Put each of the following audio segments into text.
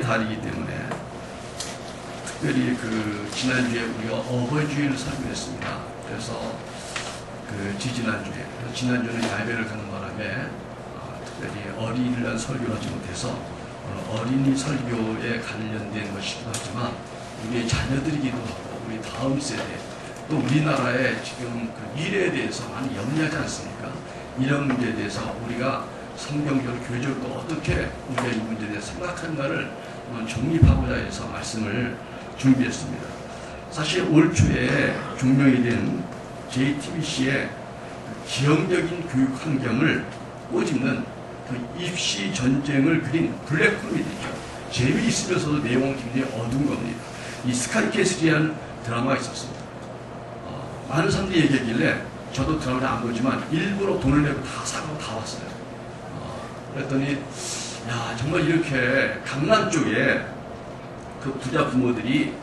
어버이 달이기 때문에 특별히 지난주에 우리가 어버이주일을 설교했습니다. 그래서 지난주에, 지난주는 야외를 가는 바람에 특별히 어린이를 위한 설교를 하지 못해서 어린이 설교에 관련된 것이기도 하지만 우리의 자녀들이기도 하고 우리 다음 세대 또 우리나라의 지금 미래에 대해서 많이 염려하지 않습니까? 이런 문제에 대해서 우리가 성경적으로 교회적으로 어떻게 우리가 이 문제에 대해서 생각한가를 정립하고자 해서 말씀을 준비했습니다. 사실 올 초에 종영이 된 JTBC의 지형적인 교육 환경을 꼬집는 입시 전쟁을 그린 블랙 코미디죠. 재미있으면서도 내용은 굉장히 어두운 겁니다. 이 스카이캐슬이라는 드라마가 있었습니다. 많은 사람들이 얘기하길래 저도 드라마를 안 보지만 일부러 돈을 내고 다 사고 다 왔어요. 그랬더니 야 정말 이렇게 강남 쪽에 부자 부모들이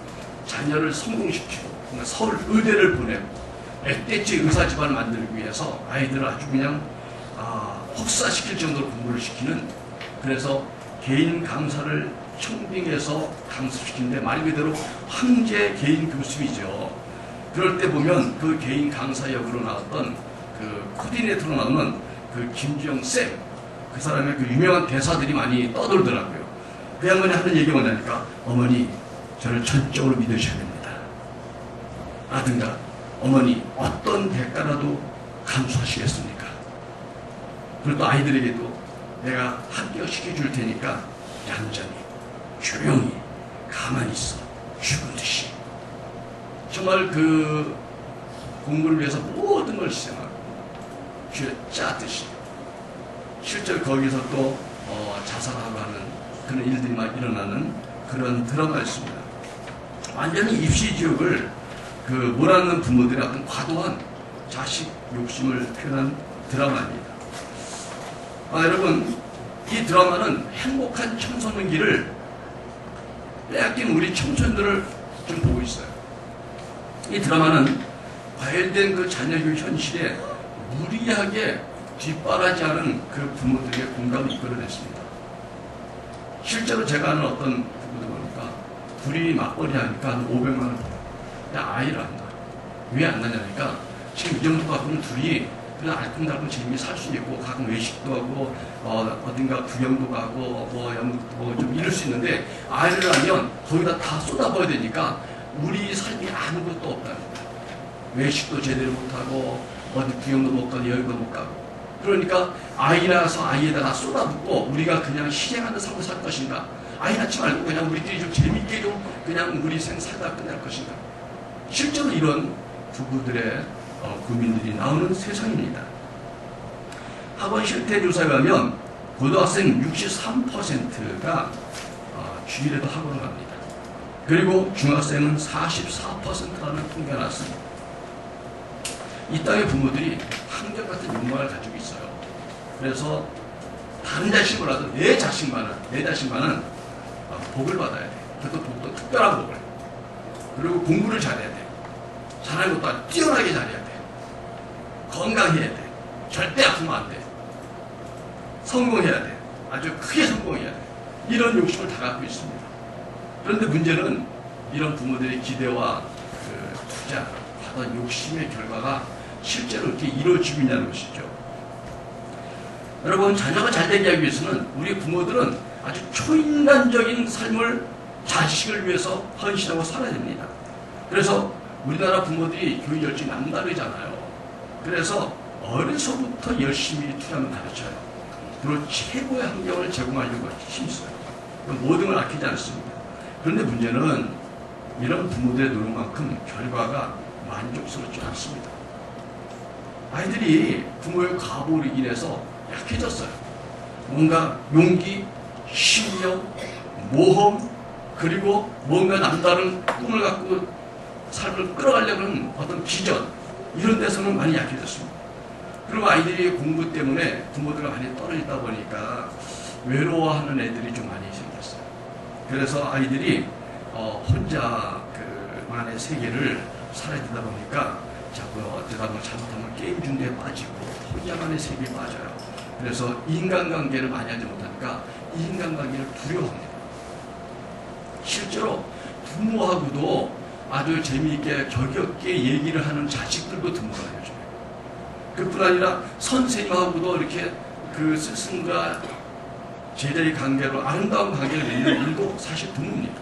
자녀를 성공시키고 서울 의대를 보내고 액대치 의사 집안을 만들기 위해서 아이들을 아주 그냥 혹사시킬 정도로 공부를 시키는, 그래서 개인 강사를 청빙해서 강습시키는데 말 그대로 황제 개인 교습이죠. 그럴 때 보면 그 개인 강사 역으로 나왔던 코디네이터로 나오는 김주영 쌤, 그 사람의 유명한 대사들이 많이 떠돌더라고요. 그 양반이 하는 얘기가 뭐냐니까, 어머니 저를 전적으로 믿으셔야 됩니다 라든가, 어머니 어떤 대가라도 감수하시겠습니까? 그리고 또 아이들에게도 내가 합격시켜줄 테니까 얌전히 조용히 가만히 있어 죽은 듯이. 정말 공부를 위해서 모든 걸 희생하고 쥐어 짜듯이 실제로 거기서 또 자살하고 하는 그런 일들이 막 일어나는 그런 드라마였습니다. 완전히 입시지옥을 몰아넣는 부모들의 어떤 과도한 자식 욕심을 표현한 드라마입니다. 여러분, 이 드라마는 행복한 청소년기를 빼앗긴 우리 청소년들을 좀 보고 있어요. 이 드라마는 과열된 자녀교육 현실에 무리하게 뒷바라지하는 부모들의 공감을 이끌어냈습니다. 실제로 제가 아는 어떤 부부들 보니까 둘이 맞벌이 하니까 한 500만 원 벌어요. 근데 아이를 안 낳아요. 왜 안 낳냐니까 지금 이 정도 갖고는 둘이 그냥 알콩달콩 재미있게 살 수 있고 가끔 외식도 하고 어딘가 구경도 가고 좀 이럴 수 있는데, 아이를 낳으면 거기다 다 쏟아부어야 되니까 우리 삶이 아무것도 없답니다. 외식도 제대로 못하고 어디 구경도 못 가고 여행도 못 가고. 그러니까 아이 낳아서 아이에다가 쏟아붓고 우리가 그냥 실행하는 삶을 살 것인가, 아이 낳지 말고 그냥 우리끼리 좀 재밌게 좀 그냥 우리 생 살다 끝날 것인가. 실제로 이런 부부들의 고민들이 나오는 세상입니다. 학원 실태조사에 가면 고등학생 63%가 주일에도 학원을 갑니다. 그리고 중학생은 44%라는 통계가 나왔습니다. 이 땅의 부모들이 한결같은 욕망을 가지고 있어요. 그래서 다른 자식을 몰라도 내 자식만은 복을 받아야 돼. 그것도 복도 특별한 복을. 그리고 공부를 잘해야 돼. 잘하는 것도 아니고 뛰어나게 잘해야 돼. 건강해야 돼. 절대 아프면 안 돼. 성공해야 돼. 아주 크게 성공해야 돼. 이런 욕심을 다 갖고 있습니다. 그런데 문제는 이런 부모들의 기대와 투자, 하던 욕심의 결과가 실제로 이렇게 이루어지고 있냐는 것이죠. 여러분, 자녀가 잘 되게 하기 위해서는 우리 부모들은 아주 초인간적인 삶을 자식을 위해서 헌신하고 살아야 됩니다. 그래서 우리나라 부모들이 교육 열정이 남다르잖아요. 그래서 어려서부터 열심히 투자하면 가르쳐요. 그리고 최고의 환경을 제공하려고 힘써요. 모든 걸 아끼지 않습니다. 그런데 문제는 이런 부모들의 노력만큼 결과가 만족스럽지 않습니다. 아이들이 부모의 과보로 인해서 약해졌어요. 뭔가 용기, 실력, 모험, 그리고 뭔가 남다른 꿈을 갖고 삶을 끌어가려고 하는 어떤 비전, 이런 데서는 많이 약해졌습니다. 그리고 아이들이 공부 때문에 부모들과 많이 떨어지다 보니까 외로워하는 애들이 좀 많이 생겼어요. 그래서 아이들이 혼자 그만의 세계를 살아야 되다 보니까 자꾸 어쩌다 뭐 잘못하면 게임 중독에 빠지고 혼자만의 세계에 빠져요. 그래서 인간관계를 많이 하지 못하니까 이 인간관계를 두려워합니다. 실제로 부모하고도 아주 재미있게 격있게 얘기를 하는 자식들도 드물어요. 요즘에. 그뿐 아니라 선생님하고도 이렇게 그 스승과 제자의 관계로 아름다운 관계를 맺는 일도 사실 드뭅니다.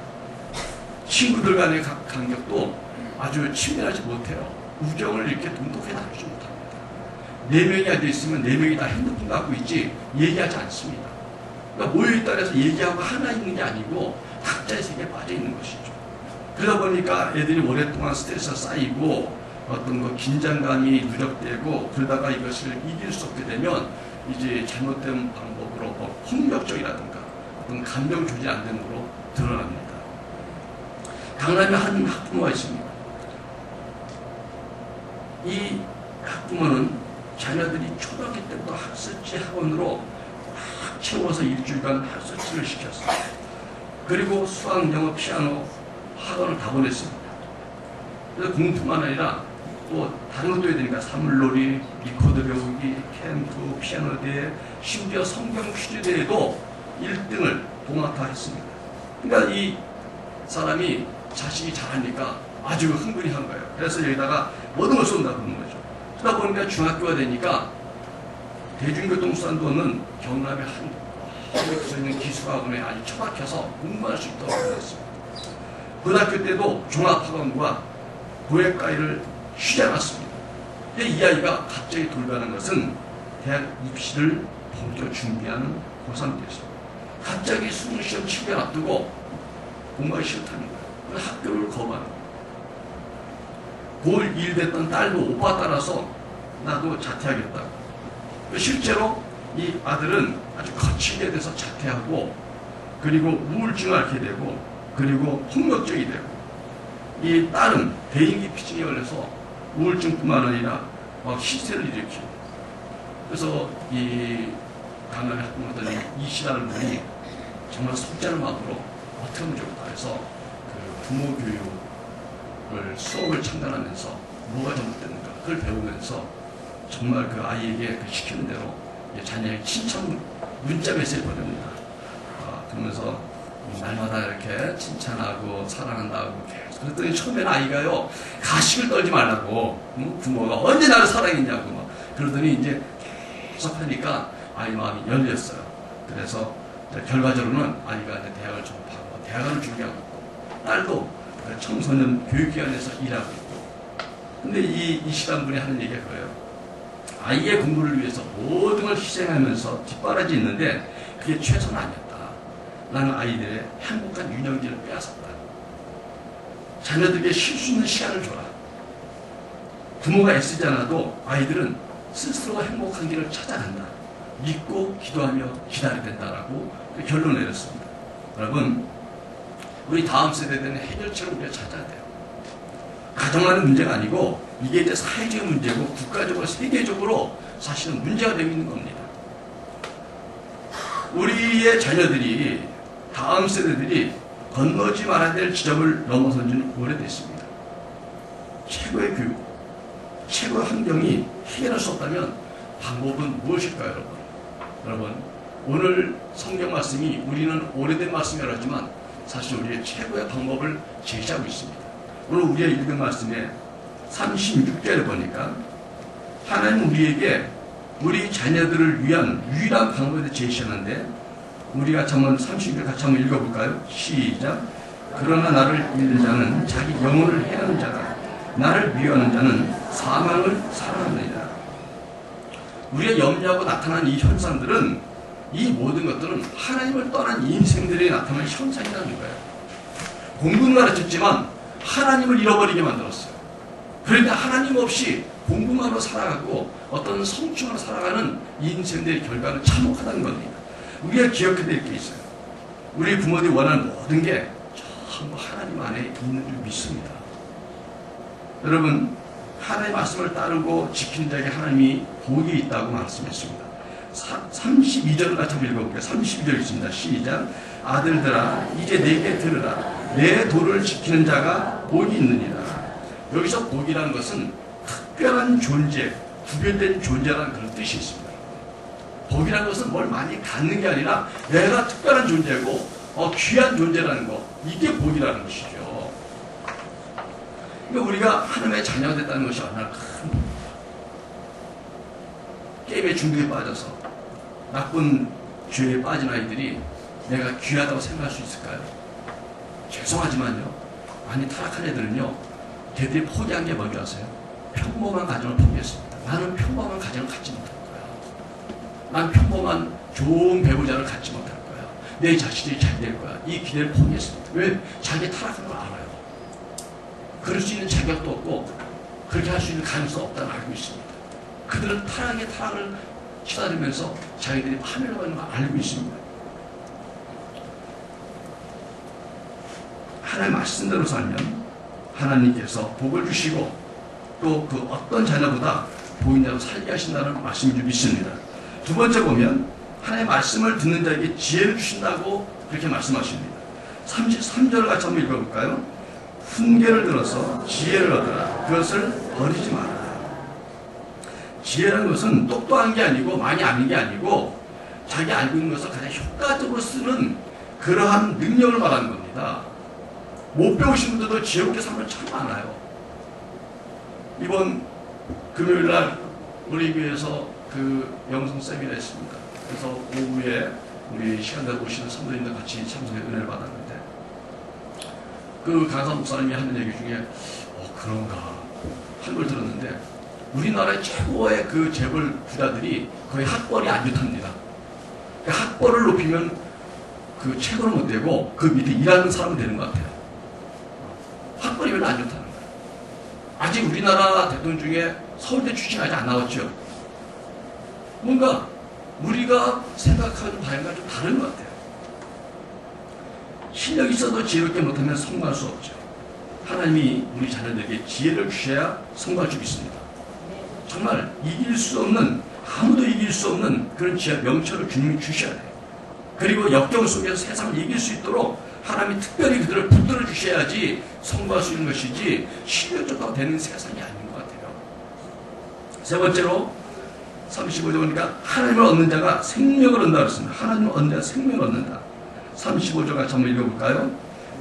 친구들 간의 간격도 아주 친밀하지 못해요. 우정을 이렇게 돈독하게 나누지 못합니다. 4명이 앉아있으면 4명이 다 핸드폰 갖고 있지 얘기하지 않습니다. 그러니까 모여있다 해서 얘기하고 하나 있는 게 아니고 각자의 세계에 빠져있는 것이죠. 그러다 보니까 애들이 오랫동안 스트레스가 쌓이고 어떤 거 긴장감이 누적되고 그러다가 이것을 이길 수 없게 되면 이제 잘못된 방법으로 폭력적이라든가 어떤 감정 조절 안 되는 거로 드러납니다. 강남에 한 학부모가 있습니다. 이 학부모는 자녀들이 초등학교 때부터 학습지 학원으로 막 채워서 일주일간 학습지를 시켰어요. 그리고 수학, 영어, 피아노 학원을 다 보냈습니다. 그래서 공부뿐만 아니라 또 다른 것도 해야 되니까 사물놀이, 리코더 배우기, 캠프, 피아노 대회, 심지어 성경 퀴즈 대회도 1등을 도맡아 했습니다. 그러니까 이 사람이 자식이 잘하니까 아주 흥분이 한 거예요. 그래서 여기다가 모든 걸 쏜다 그러는 거죠. 그러다 보니까 중학교가 되니까 대중교통수단도는 경남의 한국에서 있는 기술학원에 아주 처박혀서 공부할 수 있도록 했습니다. 고등학교 때도 종합학원과 고액과외를 쉬지 않았습니다. 근데 이 아이가 갑자기 돌변한 것은 대학 입시를 본격 준비하는 고3 때였어요. 갑자기 수능시험 7개월 앞두고 공부하기 싫다는 거예요. 그래서 학교를 거부하는 거예요. 고1 2일 됐던 딸도 오빠 따라서 나도 자퇴하겠다고. 실제로 이 아들은 아주 거칠게 돼서 자퇴하고 그리고 우울증을 앓게 되고 그리고 폭력적이 되고 이 딸은 대인기 피증에 걸려서 우울증뿐만 아니라 막 시세를 일으키고 그래서 이 강남의 학부모들이 이 시간을 보니 정말 속죄하는 마음으로 어떻게 하면 좋을까 해서 그 부모 교육을 수업을 창단하면서 뭐가 잘못됐는가 그걸 배우면서 정말 그 아이에게 그 시키는 대로 자녀에게 칭찬 문자 메시지 보냅니다. 그러면서 날마다 이렇게 칭찬하고 사랑한다고 계속 그랬더니 처음에는 아이가요 가식을 떨지 말라고 부모가 언제 나를 사랑했냐고 막 그러더니 이제 계속 하니까 아이 마음이 열렸어요. 그래서 결과적으로는 아이가 이제 대학을 졸업하고 대학을 준비하고 있고 딸도 청소년 교육기관에서 일하고 있고 근데 이 시간분이 하는 얘기가 그래요. 아이의 공부를 위해서 모든 걸 희생하면서 뒷바라지 있는데 그게 최선은 아니었다. 나는 아이들의 행복한 유년기를 빼앗았다. 자녀들에게 쉴 수 있는 시간을 줘라. 부모가 애쓰지 않아도 아이들은 스스로 행복한 길을 찾아간다. 믿고 기도하며 기다려야 된다라고 결론을 내렸습니다. 여러분, 우리 다음 세대에 대한 해결책을 우리가 찾아야 돼요. 가정하는 문제가 아니고 이게 이제 사회적 문제고 국가적으로 세계적으로 사실은 문제가 되고 있는 겁니다. 우리의 자녀들이 다음 세대들이 건너지 말아야 될 지점을 넘어선 지는 오래됐습니다. 최고의 교육, 최고의 환경이 해결할 수 없다면 방법은 무엇일까요, 여러분? 여러분, 오늘 성경 말씀이 우리는 오래된 말씀이라 하지만 사실 우리의 최고의 방법을 제시하고 있습니다. 오늘 우리가 읽은 말씀에 36절에 보니까 하나님 우리에게 우리 자녀들을 위한 유일한 방법을 제시하는데 우리가 한번 36절 같이 한번 읽어볼까요? 시작. 그러나 나를 잃는 자는 자기 영혼을 해하는 자다. 나를 미워하는 자는 사망을 사랑하느니라. 우리가 염려하고 나타나는 이 현상들은 이 모든 것들은 하나님을 떠난 인생들이 나타나는 현상이라는 거예요. 공부는 가르쳤지만 하나님을 잃어버리게 만들었어요. 그런데 하나님 없이 공부만으로 살아가고 어떤 성취만으로 살아가는 인생들의 결과는 참혹하다는 겁니다. 우리가 기억해야 될 게 있어요. 우리 부모들이 원하는 모든 게 전부 하나님 안에 있는 줄 믿습니다. 여러분, 하나님의 말씀을 따르고 지키는 자에게 하나님이 복이 있다고 말씀했습니다. 32절을 같이 한번 읽어볼게요. 32절 있습니다. 시작. 아들들아 이제 내게 들으라. 내 도를 지키는 자가 복이 있느니라. 여기서 복이라는 것은 특별한 존재, 구별된 존재라는 그런 뜻이 있습니다. 복이라는 것은 뭘 많이 갖는 게 아니라 내가 특별한 존재고 귀한 존재라는 거, 이게 복이라는 것이죠. 그러니까 우리가 하나님의 자녀가 됐다는 것이 얼마나 큰 게임의 중독에 빠져서 나쁜 죄에 빠진 아이들이 내가 귀하다고 생각할 수 있을까요? 죄송하지만요, 많이 타락한 애들은요, 걔들이 포기한 게 뭔지 아세요? 평범한 가정을 포기했습니다. 나는 평범한 가정을 갖지 못할 거야. 난 평범한 좋은 배우자를 갖지 못할 거야. 내 자식들이 잘 될 거야. 이 기대를 포기했습니다. 왜? 자기 타락한 걸 알아요. 그럴 수 있는 자격도 없고 그렇게 할 수 있는 가능성이 없다는 알고 있습니다. 그들은 타락을 치달으면서 자기들이 파멸을 가는 걸 알고 있습니다. 하나님 말씀대로 살면 하나님께서 복을 주시고 또 그 어떤 자녀보다 복인 자로 살게 하신다는 말씀을 믿습니다. 두 번째 보면 하나님의 말씀을 듣는 자에게 지혜를 주신다고 그렇게 말씀하십니다. 33절을 같이 한번 읽어볼까요? 훈계를 들어서 지혜를 얻으라. 그것을 버리지 마라. 지혜라는 것은 똑똑한 게 아니고 많이 아는 게 아니고 자기 알고 있는 것을 가장 효과적으로 쓰는 그러한 능력을 말하는 겁니다. 못 배우신 분들도 지혜롭게 살면 참 많아요. 이번 금요일날 우리 교회에서 그 영성 세미나 했습니다. 그래서 오후에 우리 시간대로 오시는 성도님들 같이 참석해 은혜를 받았는데 그 강사 목사님이 하는 얘기 중에 그런가 한 걸 들었는데 우리나라의 최고의 그 재벌 부자들이 거의 학벌이 안 좋답니다. 그러니까 학벌을 높이면 그 최고는 못 되고 그 밑에 일하는 사람은 되는 것 같아요. 학벌이 별로 안 좋다는 거예요. 아직 우리나라 대통령 중에 서울대 출신 아직 안 나왔죠. 뭔가 우리가 생각하는 바람과 좀 다른 것 같아요. 실력이 있어도 지혜롭게 못하면 성공할 수 없죠. 하나님이 우리 자녀들에게 지혜를 주셔야 성공할 줄 믿습니다. 정말 이길 수 없는, 아무도 이길 수 없는 그런 지혜 명철을 주님이 주셔야 돼요. 그리고 역경 속에서 세상을 이길 수 있도록 하나님이 특별히 그들을 붙들어 주셔야지 성공할 수 있는 것이지 실력적으로 되는 세상이 아닌 것 같아요. 세 번째로 35절 보니까 하나님을 얻는 자가 생명을 얻는다 그랬습니다. 하나님을 얻는 자가 생명을 얻는다. 35절 같이 한번 읽어볼까요?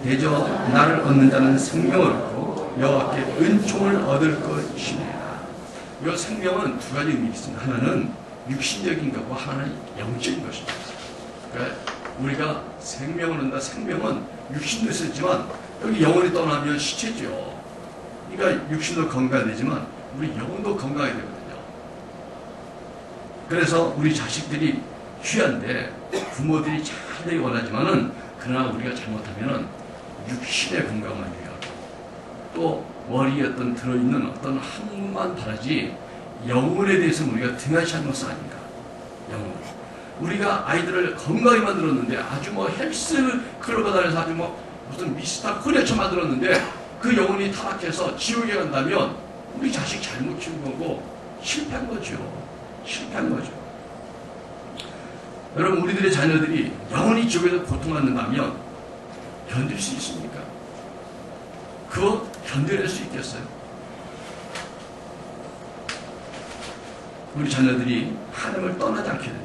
대저 나를 얻는 자는 생명을 얻고 여호와께 은총을 얻을 것이니라. 이 생명은 두 가지 의미가 있습니다. 하나는 육신적인 것과 하나는 영적인 것입니다. 그러니까 우리가 생명을 얻는다. 생명은 육신도 있었지만 여기 영혼이 떠나면 시체죠. 그러니까 육신도 건강되지만 우리 영혼도 건강해야 되거든요. 그래서 우리 자식들이 귀한데 부모들이 잘 되기 원하지만은 그러나 우리가 잘못하면은 육신의 건강만 위하고 또 머리에 어떤 들어있는 어떤 학문만 바라지 영혼에 대해서는 우리가 등한시하는 것은 아닌가. 영혼. 우리가 아이들을 건강히 만들었는데 아주 뭐 헬스 클럽에 다녀서 아주 뭐 무슨 미스터 코리아처 만들었는데 그 영혼이 타락해서 지옥에 간다면 우리 자식 잘못 키운 거고 실패한 거죠. 실패한 거죠. 여러분 우리들의 자녀들이 영원히 지옥에서 고통받는다면 견딜 수 있습니까? 그거 견뎌낼 수 있겠어요? 우리 자녀들이 하나님을 떠나지 않게 됩니다.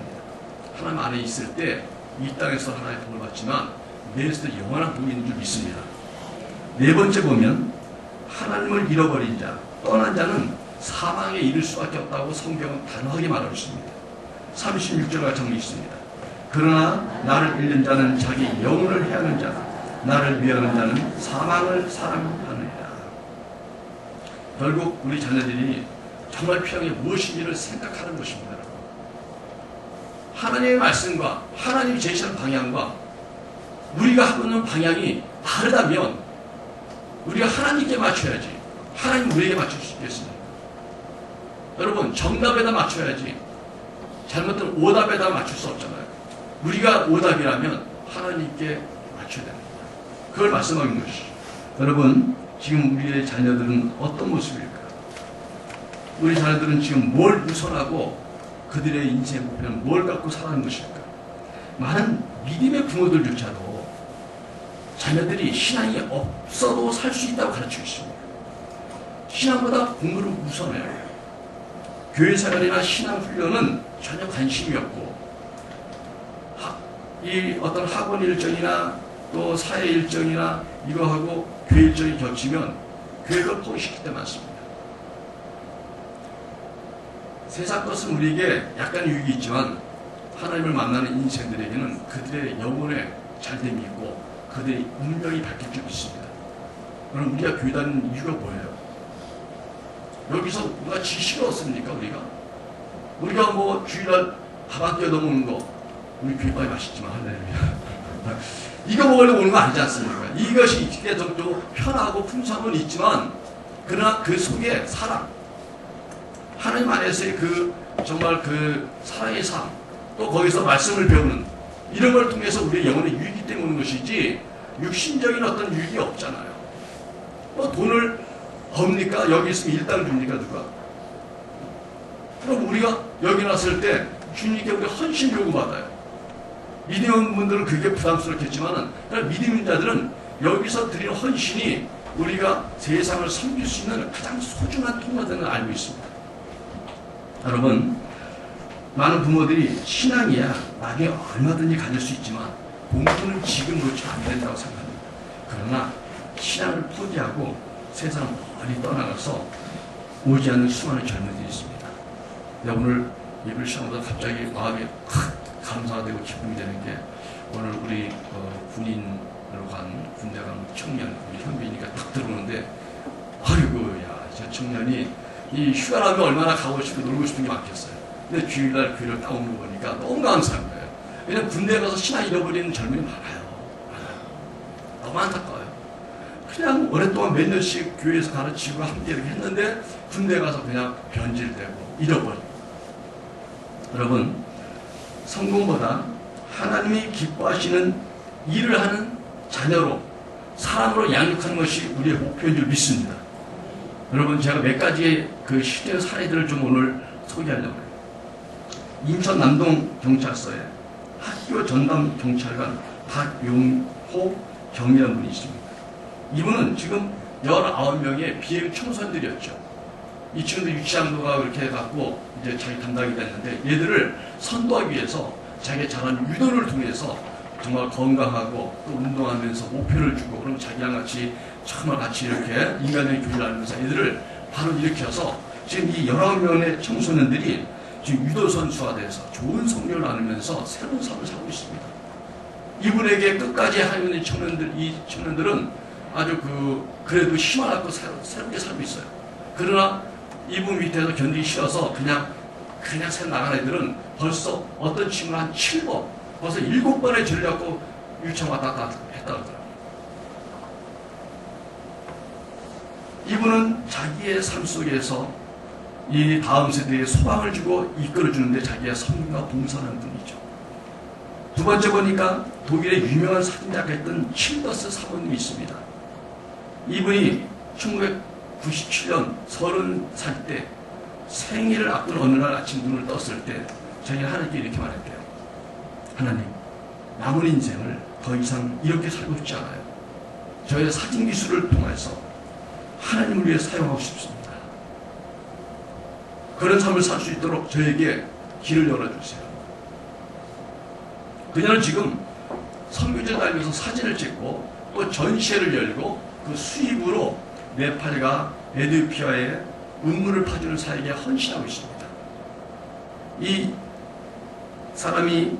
하나님 안에 있을 때 이 땅에서 하나님의 복을 받지만 내일에서도 영원한 복이 있는 줄 믿습니다. 네 번째 보면 하나님을 잃어버린 자, 떠난 자는 사망에 이를 수밖에 없다고 성경은 단호하게 말하고 있습니다. 36절 같이 한번 있습니다. 그러나 나를 잃는 자는 자기 영혼을 해하는 자, 나를 미워하는 자는 사망을 사랑하느니라. 결국 우리 자녀들이 정말 필요한 게 무엇인지를 생각하는 것입니다. 하나님의 말씀과 하나님이 제시하는 방향과 우리가 하고 있는 방향이 다르다면 우리가 하나님께 맞춰야지 하나님 우리에게 맞출 수 있겠습니까? 여러분 정답에다 맞춰야지 잘못된 오답에다 맞출 수 없잖아요. 우리가 오답이라면 하나님께 맞춰야 됩니다. 그걸 말씀하는 것이죠. 여러분 지금 우리의 자녀들은 어떤 모습일까? 우리 자녀들은 지금 뭘 우선하고 그들의 인생의 목표는 뭘 갖고 살아가는 것일까? 많은 믿음의 부모들조차도 자녀들이 신앙이 없어도 살 수 있다고 가르치고 있습니다. 신앙보다 공부를 우선해요. 교회 생활이나 신앙 훈련은 전혀 관심이 없고 이 어떤 학원 일정이나 또 사회 일정이나 이거하고 교회 일정이 겹치면 교회를 포기시킬 때 많습니다. 세상 것은 우리에게 약간 유익이 있지만 하나님을 만나는 인생들에게는 그들의 영혼에 잘됨이 있고 그들의 운명이 바뀔 줄 믿습니다. 그럼 우리가 교회 다니는 이유가 뭐예요? 여기서 누가 지식을 얻습니까? 우리가 뭐 주일날 밥 한 끼 얻어먹는 거 우리 교회밥이 맛있지만 할렐루야. 이거 먹으려고 오는 거 아니지 않습니까? 이것이 이게 좀 편하고 풍성은 있지만 그러나 그 속에 사랑, 하나님 안에서의 그 정말 그 사랑의 삶, 또 거기서 말씀을 배우는 이런 걸 통해서 우리의 영혼의 유익이 때문에 오는 것이지 육신적인 어떤 유익이 없잖아요. 뭐 돈을 법니까? 여기 있으면 일당 줍니까? 누가? 그럼 우리가 여기 났을 때 주님께 우리가 헌신 요구받아요. 믿는 분들은 그게 부담스럽겠지만 믿는 자들은 여기서 드리는 헌신이 우리가 세상을 섬길 수 있는 가장 소중한 통로가 되는 걸 알고 있습니다. 여러분, 많은 부모들이 신앙이야 나중에 얼마든지 가질 수 있지만 공부는 지금 놓치면 안 된다고 생각합니다. 그러나 신앙을 포기하고 세상을 멀리 떠나가서 오지 않는 수많은 젊은이들이 있습니다. 오늘 이걸 시작하면서 갑자기 마음이 감사되고 기쁨이 되는 게 오늘 우리 군인으로 간 군대 간 청년 우리 현빈이가 딱 들어오는데 아이고 야 저 청년이 이 휴가 나면 얼마나 가고 싶고 놀고 싶은 게 많겠어요. 근데 주일날 교회를 딱 오는 거 보니까 너무 감사한 거예요. 왜냐면 군대에 가서 신앙 잃어버리는 젊은이 많아요. 너무 안타까워요. 그냥 오랫동안 몇 년씩 교회에서 가르치고 함께 이렇게 했는데 군대에 가서 그냥 변질되고 잃어버리고. 여러분, 성공보다 하나님이 기뻐하시는 일을 하는 자녀로 사람으로 양육하는 것이 우리의 목표인 줄 믿습니다. 여러분, 제가 몇 가지의 그 실제 사례들을 좀 오늘 소개하려고 해요. 인천 남동 경찰서에 학교 전담 경찰관 박용호 경이라는 분이 있습니다. 이분은 지금 19명의 비행 청소년들이었죠. 이 친구들 유치장도가 그렇게 해갖고 이제 자기 담당이 됐는데 얘들을 선도하기 위해서 자기가 잘하는 유도를 통해서 정말 건강하고 또 운동하면서 목표를 주고 그럼 자기랑 같이 정말 같이 이렇게 인간적인 교육을 하면서 애들을 바로 일으켜서 지금 이 19명의 청소년들이 지금 유도 선수화돼서 좋은 성적을 나누면서 새로운 삶을 살고 있습니다. 이분에게 끝까지 하는 이 청년들은 아주 그래도 힘을 갖고 새롭게 살고 있어요. 그러나 이분 밑에서 견디기 싫어서 그냥 새로 나간 애들은 벌써 어떤 친구는 한 7번, 벌써 7번의 죄를 갖고 유치원 왔다 갔다 했다고 하더라고요. 이분은 자기의 삶 속에서 이 다음 세대에 소망을 주고 이끌어주는데 자기의 성공과 봉사하는 분이죠. 두 번째 보니까 독일의 유명한 사진작가였던 칠더스 사모님이 있습니다. 이분이 1997년 30살 때 생일을 앞둔 어느 날 아침 눈을 떴을 때 자기가 하나님께 이렇게 말했대요. 하나님, 남은 인생을 더 이상 이렇게 살고 싶지 않아요. 저의 사진 기술을 통해서 하나님을 위해 사용하고 싶습니다. 그런 삶을 살 수 있도록 저에게 길을 열어주세요. 그녀는 지금 선교지에 다니면서 사진을 찍고 또 전시회를 열고 그 수입으로 네팔과 에티오피아에 음물을 파주는 사역에 헌신하고 있습니다. 이 사람이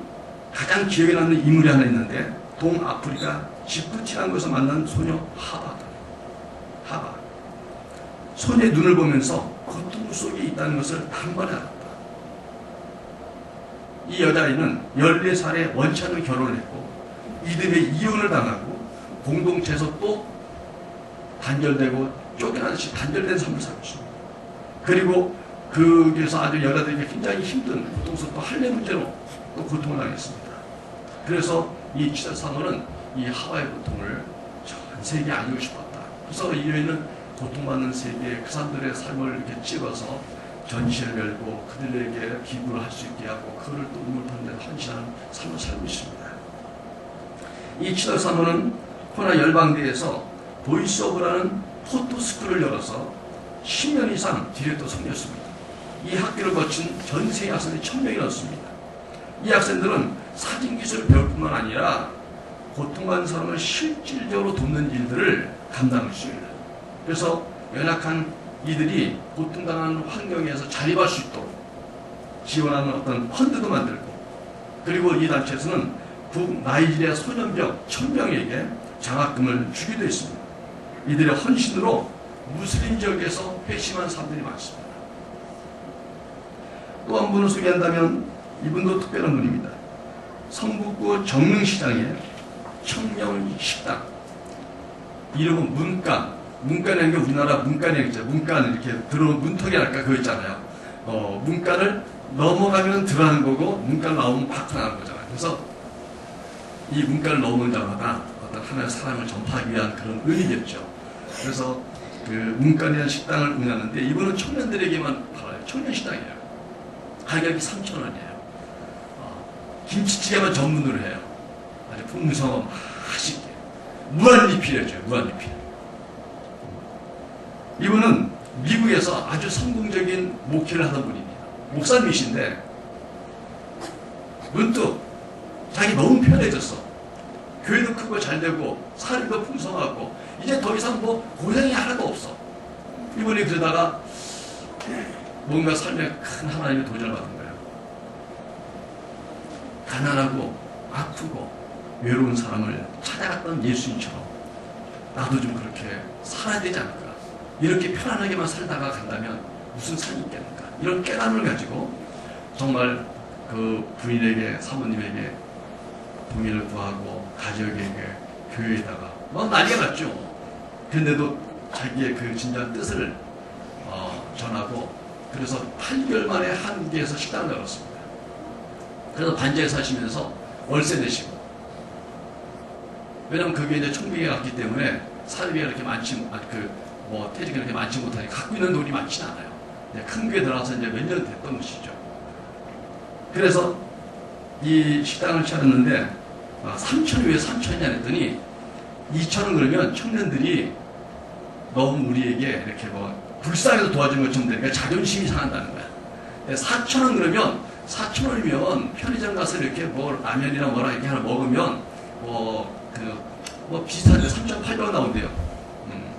가장 기억에 남는 인물이 하나 있는데 동아프리카 지부티라는 곳에서 만난 소녀 하바다. 소녀의 눈을 보면서 고통 속에 있다는 것을 단번에 알았다. 이 여자아이는 14살에 원치 않는 결혼을 했고 이듬해 이혼을 당하고 공동체에서 또 단절되고 쫓겨나듯이 단절된 삶을 살고 있습니다. 그리고 거기서 아주 여자들에게 굉장히 힘든 고통스럽고 할례 문제로 또 고통을 당했습니다. 그래서 이 치자 사모는 이 하와의 고통을 전 세계에 알리고 싶었다. 그래서 이 여인은 고통받는 세계에 그 사람들의 삶을 이렇게 찍어서 전시회를 열고 그들에게 기부를 할 수 있게 하고 그를 또 눈물 파는 데 헌신하는 삶을 살고 있습니다. 이 치자 사모는 코로나 열방대에서 보이스오브라는 포토스쿨을 열어서 10년 이상 디렉터 섬겼습니다. 이 학교를 거친 전 세계 학생들이 1000명이 넘습니다. 이 학생들은 사진기술을 배울 뿐만 아니라 고통받는 사람을 실질적으로 돕는 일들을 감당할 수 있는, 그래서 연약한 이들이 고통당하는 환경에서 자립할 수 있도록 지원하는 어떤 펀드도 만들고, 그리고 이 단체에서는 북나이지리아 소년병 1000명에게 장학금을 주기도 했습니다. 이들의 헌신으로 무슬림 지역에서 회심한 사람들이 많습니다. 또 한 분을 소개한다면 이분도 특별한 분입니다. 성북구 정릉시장의 청년식당, 이름은 문간. 문간이라는 게 우리나라 문간이 있죠. 문간 이렇게 들어오는 문턱이랄까 그거 있잖아요. 문간을 넘어가면 들어가는 거고 문간 나오면 밖으로 나가는 거잖아요. 그래서 이 문간을 넘은 자마다 어떤 하나의 사랑을 전파하기 위한 그런 의미겠죠. 그래서 그 문간이라는 식당을 운영하는데 이분은 청년들에게만 팔아요. 청년식당이에요. 가격이 3,000원이에요. 김치찌개만 전문으로 해요. 아주 풍성하고 맛있게. 무한리필이죠. 무한리필. 이분은 미국에서 아주 성공적인 목회를 하던 분입니다. 목사님이신데 문득 자기 너무 편해졌어. 교회도 크고 잘되고 살이도 풍성하고 이제 더 이상 뭐 고생이 하나도 없어. 이분이 그러다가 뭔가 삶에 큰 하나님의 도전을 받은 거예요. 가난하고 아프고 외로운 사람을 찾아갔던 예수님처럼 나도 좀 그렇게 살아야 되지 않을까. 이렇게 편안하게만 살다가 간다면 무슨 삶이 있겠는가. 이런 깨달음을 가지고 정말 그 부인에게, 사모님에게 동의를 구하고 가족에게, 교회에다가 막 난리가 났죠. 그런데도 자기의 그 진정한 뜻을 전하고, 그래서 8개월 만에 한국에서 식당을 열었습니다. 그래서 반지하에 사시면서 월세 내시고, 왜냐면 그게 이제 천국에 갔기 때문에 사례비가 그렇게 많지, 퇴직이 그렇게 많지 못하니 갖고 있는 돈이 많지는 않아요. 큰 교회 들어가서 이제 몇 년 됐던 것이죠. 그래서 이 식당을 차렸는데 3,000이 왜 3,000이냐 했더니 2,000원 그러면 청년들이 너무 우리에게 이렇게 뭐 불쌍해서 도와준 것처럼 되니까 자존심이 상한다는 거야. 4,000원 그러면 4,000원이면 편의점 가서 이렇게 뭐 라면이나 뭐라 이렇게 하나 먹으면 비슷한데 3,800원 나온대요.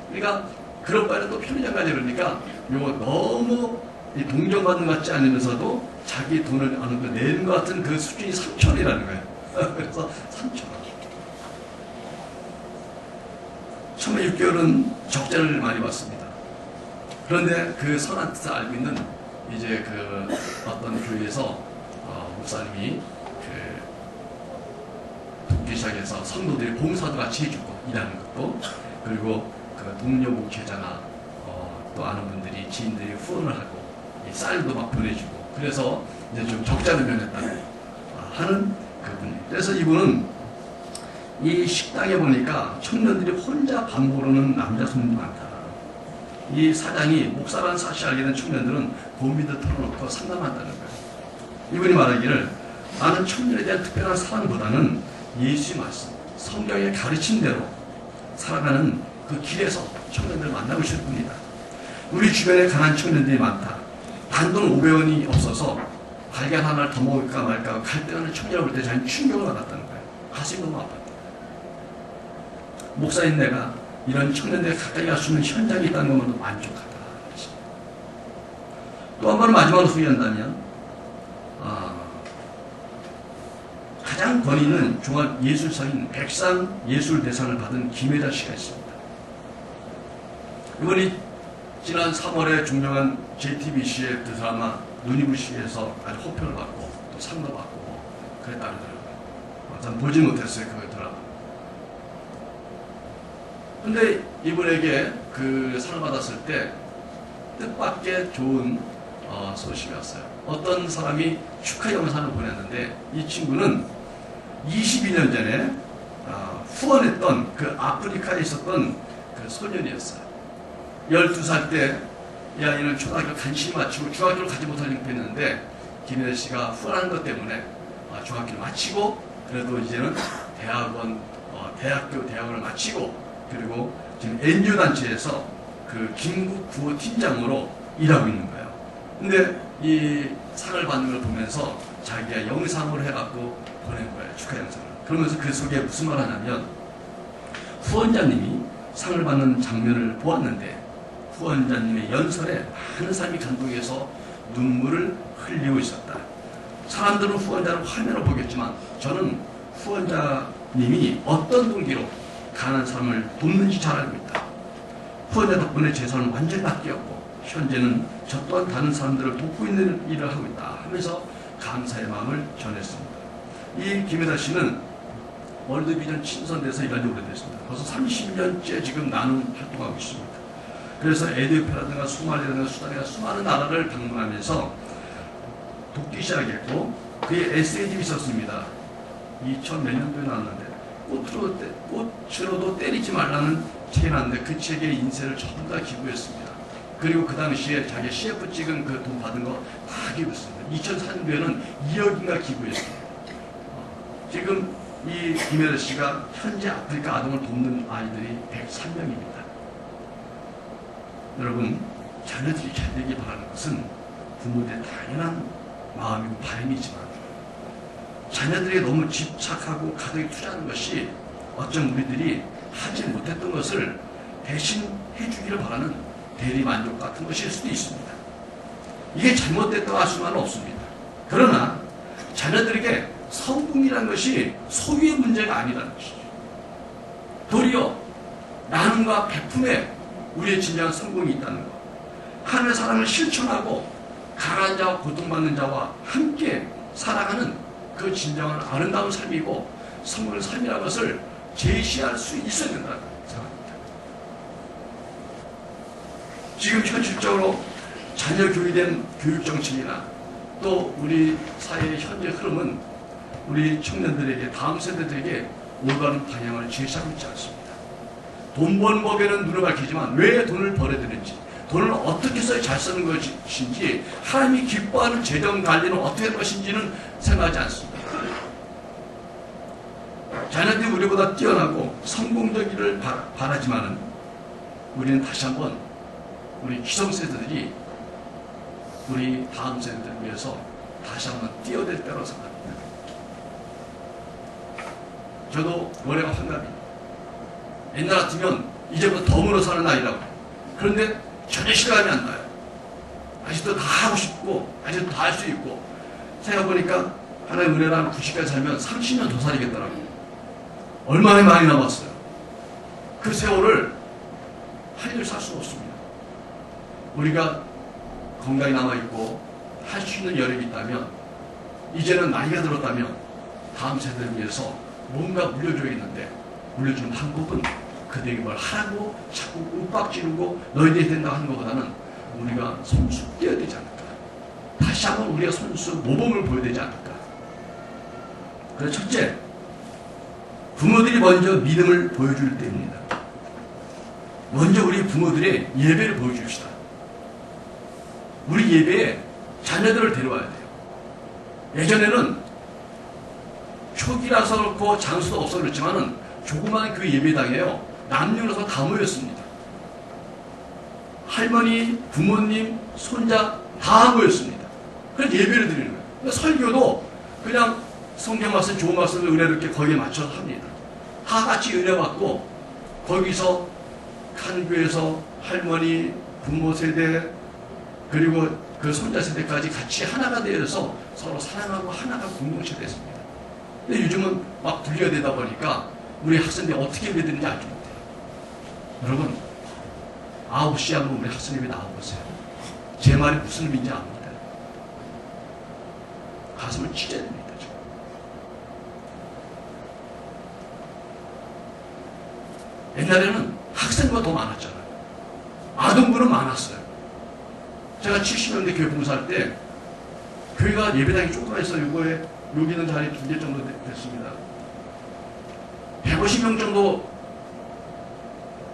그러니까 그런 바에는 또 편의점 가지 그러니까 요거 너무 동정받는 것 같지 않으면서도 자기 돈을 어느 거 내는 것 같은 그 수준이 3,000원이라는 거예요. 그래서 3,000원. 처음에 6개월은 적자를 많이 봤습니다. 그런데 그 선한 뜻을 알고 있는 이제 그 어떤 교회에서 목사님이 돕기 시작해서 성도들이 봉사도 같이 해주고 일하는 것도, 그리고 그 동료 목회자나 또 아는 분들이 지인들이 후원을 하고 쌀도 막 보내주고, 그래서 이제 좀 적자를 면했다는 하는 그분이에요. 그래서 이분은 이 식당에 보니까 청년들이 혼자 밥 모르는 남자 손님이 많다. 이 사장이 목사라는 사실 알게 된 청년들은 고민도 털어놓고 상담한다는 거예요. 이분이 말하기를 나는 청년에 대한 특별한 사랑보다는 예수의 말씀, 성경의 가르침대로 살아가는 그 길에서 청년들을 만나고 싶을 뿐이다. 우리 주변에 가난한 청년들이 많다. 단돈 500원이 없어서 달걀 하나를 더 먹을까 말까 갈등하는 청년을 볼 때 자기는 충격을 받았다는 거예요. 가슴이 너무 아팠다. 목사인 내가 이런 청년들에 가까이 갈 수 있는 현장이 있다는 것만도 만족하다. 또 한 번 마지막으로 소개한다면 가장 권위 있는 종합예술상인 백상예술대상을 받은 김혜자 씨가 있습니다. 이번이 지난 3월에 중명한 JTBC의 그 드라마 눈이 부시에서 아주 호평을 받고 또 상도 받고 그랬다는 거예요. 전 보지 못했어요, 그 드라마. 근데 이분에게 그 상을 받았을 때 뜻밖의 좋은 소식이 왔어요. 어떤 사람이 축하 영상을 보냈는데 이 친구는 22년 전에 후원했던 그 아프리카에 있었던 그 소년이었어요. 12살 때 이 아이는 초등학교 간신히 마치고 중학교를 가지 못할 형편이었는데 김혜자 씨가 후원한 것 때문에 중학교를 마치고 그래도 이제는 대학원을 마치고 그리고 지금 NGO 단체에서 그 긴급 구호 팀장으로 일하고 있는 거예요. 근데 이 상을 받는 걸 보면서 자기가 영상으로 해갖고 보낸 거예요. 축하 영상을. 그러면서 그 속에 무슨 말 하냐면, 후원자님이 상을 받는 장면을 보았는데 후원자님의 연설에 많은 사람이 감동해서 눈물을 흘리고 있었다. 사람들은 후원자를 화면을 보겠지만 저는 후원자님이 어떤 동기로 가난한 사람을 돕는지 잘 알고 있다. 후원자 덕분에 제 삶은 완전히 바뀌었고 현재는 저 또한 다른 사람들을 돕고 있는 일을 하고 있다 하면서 감사의 마음을 전했습니다. 이 김혜다 씨는 월드비전 친선돼서 일한 지 오래됐습니다. 벌써 30년째 지금 나눔 활동하고 있습니다. 그래서 에티오피아라든가 소말리라든가 수단이나 수많은 나라를 방문하면서 돕기 시작했고 그의 에세이집이 있었습니다. 2000 몇 년도에 나왔는데 꽃으로도 때리지 말라는 책이 나왔는데 그 책의 인쇄를 전부 다 기부했습니다. 그리고 그 당시에 자기 CF 찍은 그 돈 받은 거 다 기부했습니다. 2004년도에는 2억인가 기부했습니다. 지금 이 김혜다 씨가 현재 아프리카 아동을 돕는 아이들이 103명입니다. 여러분, 자녀들이 잘 되길 바라는 것은 부모들의 당연한 마음이고 바람이지만 자녀들에게 너무 집착하고 가득히 투자하는 것이 어쩜 우리들이 하지 못했던 것을 대신 해주기를 바라는 대리만족 같은 것일 수도 있습니다. 이게 잘못됐다고 할 수는 없습니다. 그러나 자녀들에게 성공이라는 것이 소유의 문제가 아니라는 것이죠. 도리어 나눔과 베품에 우리의 진정한 성공이 있다는 것. 하나님의 사랑을 실천하고 가난한 자와 고통받는 자와 함께 살아가는 그 진정한 아름다운 삶이고 성공의 삶이라는 것을 제시할 수 있어야 된다고 생각합니다. 지금 현실적으로 자녀 교육에 대한 교육 정책이나 또 우리 사회의 현재 흐름은 우리 청년들에게 다음 세대들에게 올바른 방향을 제시하고 있지 않습니다. 돈 버는 법에는 눈을 밝히지만 왜 돈을 벌어야 되는지 돈을 어떻게 써야 잘 쓰는 것인지 하나님이 기뻐하는 재정 관리는 어떻게 할 것인지는 생각하지 않습니다. 자녀들이 우리보다 뛰어나고 성공적이기를 바라지만은 우리는 다시 한번 우리 기성세대들이 우리 다음 세대들을 위해서 다시 한번 뛰어들 때라고 생각합니다. 저도 올해가 환갑입니다. 옛날 같으면 이제부터 덤으로 사는 나이라고. 그런데 전혀 실감이 안 나요. 아직도 다 하고 싶고 아직도 다 할 수 있고 생각해보니까 하나의 은혜라는 90까지 살면 30년 더 살겠더라고요. 얼마나 많이 남았어요. 그 세월을 할 일을 살 수는 없습니다. 우리가 건강이 남아있고 할 수 있는 여력이 있다면 이제는 나이가 들었다면 다음 세대를 위해서 뭔가 물려줘야겠는데 물려주는 방법은 그들에게 뭘 하라고 자꾸 윽박지르고 너희들이 된다고 하는 것보다는 우리가 손수 떼어야 되지 않을까. 다시 한번 우리가 손수 모범을 보여야 되지 않을까. 그래서 첫째, 부모들이 먼저 믿음을 보여줄 때입니다. 먼저 우리 부모들의 예배를 보여줍시다. 우리 예배에 자녀들을 데려와야 돼요. 예전에는 초기라서 그렇고 장수도 없어 그렇지만은 조그마한 그 예배당에요. 남녀노소 다 모였습니다. 할머니, 부모님, 손자 다 모였습니다. 그래서 예배를 드리는 거예요. 그러니까 설교도 그냥 성경 말씀, 좋은 말씀을 은혜롭게 거기에 맞춰서 합니다. 다 같이 은혜 받고 거기서 한 교회에서 할머니, 부모 세대 그리고 그 손자 세대까지 같이 하나가 되어서 서로 사랑하고 하나가 공동체 됐습니다. 근데 요즘은 막 분리가 되다 보니까 우리 학생들이 어떻게 예배드리는지 알지 못해요. 여러분 9시에 한번 우리 학생님이 나와보세요. 제 말이 무슨 의미인지 압니다. 가슴을 찢어야 됩니다. 옛날에는 학생보다 더 많았잖아요. 아동부는 많았어요. 제가 70년대 교회 봉사할 때 교회가 예배당이 조그마해서 이거에 여기 있는 자리 2개 정도 됐습니다. 150명 정도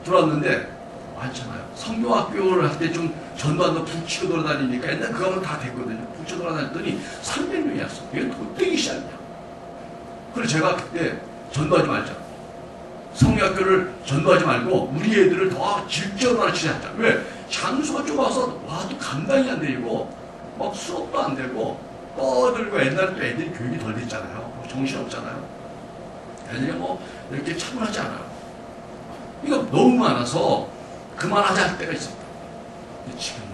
들어왔는데 많잖아요. 성교학교를 할 때 좀 전도한다 북치고 돌아다니니까 옛날 그거 하면 다 됐거든요. 북치고 돌아다녔더니 300명이었어. 이게 도떼기 시작이야. 그래서 제가 그때 전도하지 말자. 성교학교를 전도하지 말고 우리 애들을 더 질적으로 가르치자. 왜? 장소가 좁아서 와도 감당이 안 되고 막 수업도 안 되고 떠들고 옛날에 또 애들이 교육이 덜 됐잖아요. 정신없잖아요. 애들이 뭐 이렇게 차분하지 않아요. 이거 너무 많아서 그만하자 할 때가 있었다. 근데 지금은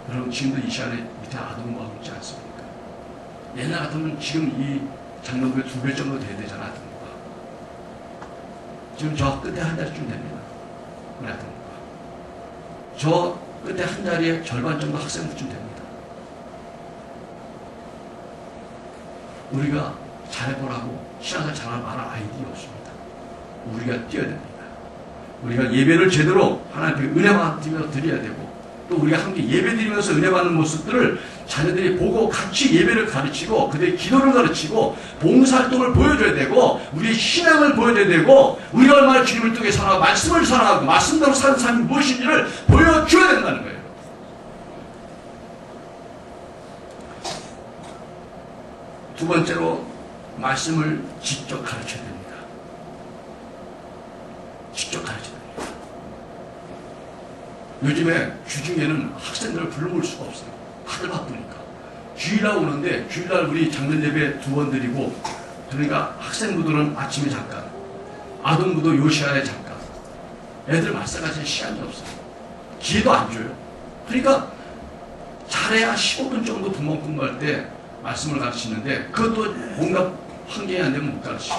여러분 지금도 이 시간에 밑에 아동부하고 있지 않습니까? 옛날 같으면 지금 이 장로교회 2배 정도 돼야 되잖아. 아동부가. 지금 저 끝에 한 자리쯤 됩니다. 우리 아동부가. 저 끝에 한 자리에 절반 정도 학생들쯤 됩니다. 우리가 잘해보라고 신앙생활 잘하는 말할 아이디어 없습니다. 우리가 뛰어야 됩니다. 우리가 예배를 제대로 하나님 앞에 은혜만 드려야 되고 또 우리가 함께 예배 드리면서 은혜 받는 모습들을 자녀들이 보고 같이 예배를 가르치고 그들의 기도를 가르치고 봉사활동을 보여줘야 되고 우리의 신앙을 보여줘야 되고 우리가 얼마나 주님을 뜨게 사랑하고 말씀을 사랑하고 말씀대로 사는 삶이 무엇인지를 보여줘야 된다는 거예요. 두 번째로 말씀을 직접 가르쳐야 됩니다. 직접 가르쳐야 됩니다. 요즘에 주중에는 학생들을 불러올 수가 없어요. 다들 바쁘니까. 주일날 오는데 주일날 우리 작년 예배 2번 드리고 그러니까 학생부들은 아침에 잠깐 아동부도 요 시간에 잠깐 애들 말씀하실 시간이 없어요. 기회도 안 줘요. 그러니까 잘해야 15분 정도 부모 공부할 때 말씀을 가르치는데 그것도 뭔가 환경이 안 되면 못 가르치죠.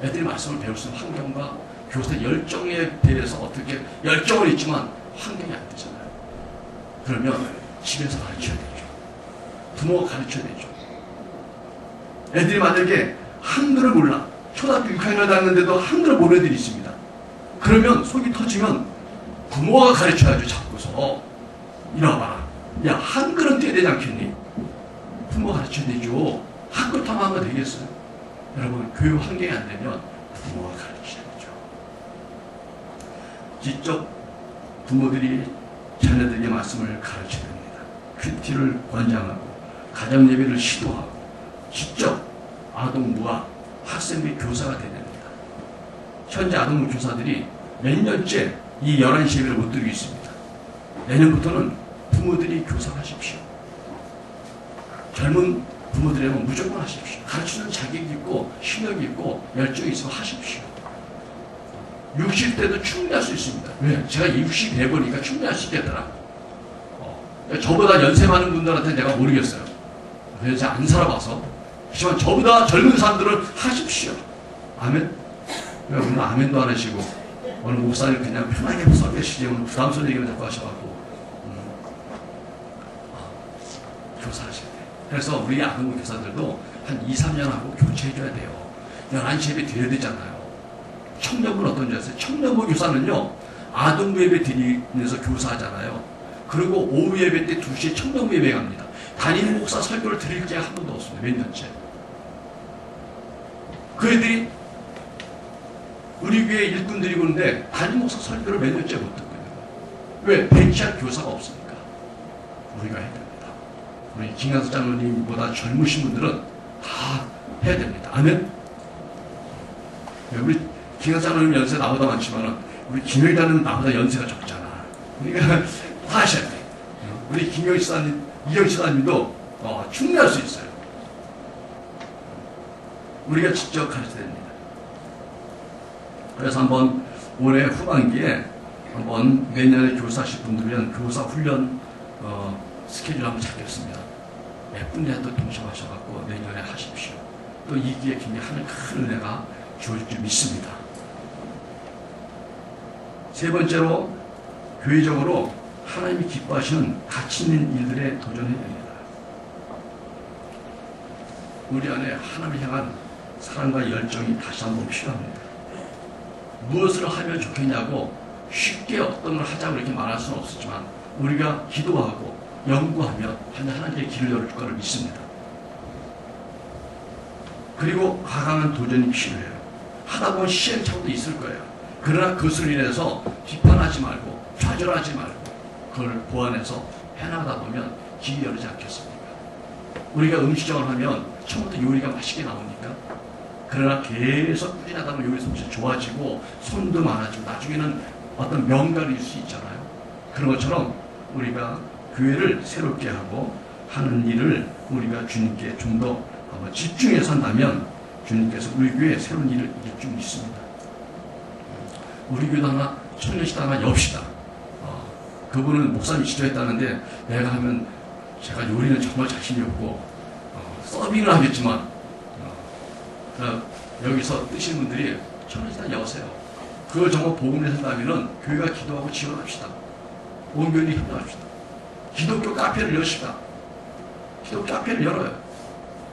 애들이 말씀을 배울 수 있는 환경과 교사 열정에 대해서 어떻게 열정은 있지만 환경이 안 되잖아요. 그러면 집에서 가르쳐야 되죠. 부모가 가르쳐야 되죠. 애들이 만약에 한글을 몰라. 초등학교 6학년을 다녔는데도 한글을 모르는 애들이 있습니다. 그러면 속이 터지면 부모가 가르쳐야죠. 잡고서 이러봐라. 야 한글은 떼야 되지 않겠니? 부모가 가르쳐야 되죠. 학교 탐하면 되겠어요? 여러분 교육 환경이 안 되면 부모가 가르쳐야 되죠. 직접 부모들이 자녀들에게 말씀을 가르쳐야 됩니다. 큐티를 권장하고 가정 예배를 시도하고 직접 아동부와 학생 및 교사가 되야 됩니다. 현재 아동부 교사들이 몇 년째 이 11시 예배를 못 드리고 있습니다. 내년부터는 부모들이 교사하십시오. 젊은 부모들이라면 무조건 하십시오. 가르치는 자격이 있고 실력이 있고 열정이 있으면 하십시오. 60대도 충분히 할 수 있습니다. 왜? 제가 60 돼보니까 충분히 할 수 있겠더라. 저보다 연세 많은 분들한테 내가 모르겠어요. 그래서 제가 안 살아봐서. 하지만 저보다 젊은 사람들은 하십시오. 아멘? 왜 오늘 아멘도 안 하시고 오늘 목사님 그냥 편하게 서 계시지 오늘 부담스러운 얘기를 자꾸 하셔갖고 교사하셔야 돼요. 그래서 우리 아동부 교사들도 한 2, 3년 하고 교체해줘야 돼요. 11시 예배 드려야 되잖아요. 청년부는 어떤 줄 아세요? 청년부 교사는요 아동부 예배 드리면서 교사하잖아요. 그리고 오후 예배 때 2시에 청년부 예배 갑니다. 담임 목사 설교를 드릴 게 한 번도 없습니다. 몇 년째. 그 애들이 우리 교회 일꾼 드리고 있는데 담임 목사 설교를 몇 년째 못 듣거든요. 왜? 배치할 교사가 없으니까. 우리가 해야 됩니다. 우리 김강수 장로님보다 젊으신 분들은 다 해야 됩니다. 아멘? 우리 김강수 장로님 연세 나보다 많지만 우리 김영자는 나보다 연세가 적잖아. 그러니까 다 하셔야 돼. 우리 김영희 시사님, 이영 시사님도 충분히 할 수 있어요. 우리가 직접 가르쳐야 됩니다. 그래서 한번 올해 후반기에 한번 내년에 교사하실 분들은 교사 훈련 스케줄 한번 잡겠습니다. 몇 분이라도 동참하셔갖고 내년에 하십시오. 또 이 기회에 굉장히 하늘 큰 은혜가 주어질 줄 믿습니다. 세 번째로 교회적으로 하나님이 기뻐하시는 가치 있는 일들에 도전해야 됩니다. 우리 안에 하나님을 향한 사랑과 열정이 다시 한번 필요합니다. 무엇을 하면 좋겠냐고 쉽게 어떤 걸 하자고 이렇게 말할 수는 없었지만 우리가 기도하고 연구하면 하나님의 길을 열어줄 거를 믿습니다. 그리고 과감한 도전이 필요해요. 하다 보면 시행착오도 있을 거예요. 그러나 그것을 인해서 비판하지 말고 좌절하지 말고 그걸 보완해서 해나가다 보면 길이 열리지 않겠습니까? 우리가 음식점을 하면 처음부터 요리가 맛있게 나오니까 그러나 계속 꾸준하다 보면 요리 솜씨 좋아지고 손도 많아지고 나중에는 어떤 명가를 일 수 있잖아요. 그런 것처럼 우리가 교회를 새롭게 하고 하는 일을 우리가 주님께 좀 더 집중해서 한다면 주님께서 우리 교회에 새로운 일을 이룰 줄 믿습니다. 우리 교회도 하나 청년시대 하나 엽시다. 그분은 목사님 지도했다는데 내가 하면 제가 요리는 정말 자신이 없고 서빙을 하겠지만 여기서 뜨신 분들이 청년시대 여세요. 그걸 정말 복음을 한다면 교회가 기도하고 지원합시다. 온 교인이 협력합시다. 기독교 카페를 여십시다. 기독교 카페를 열어요.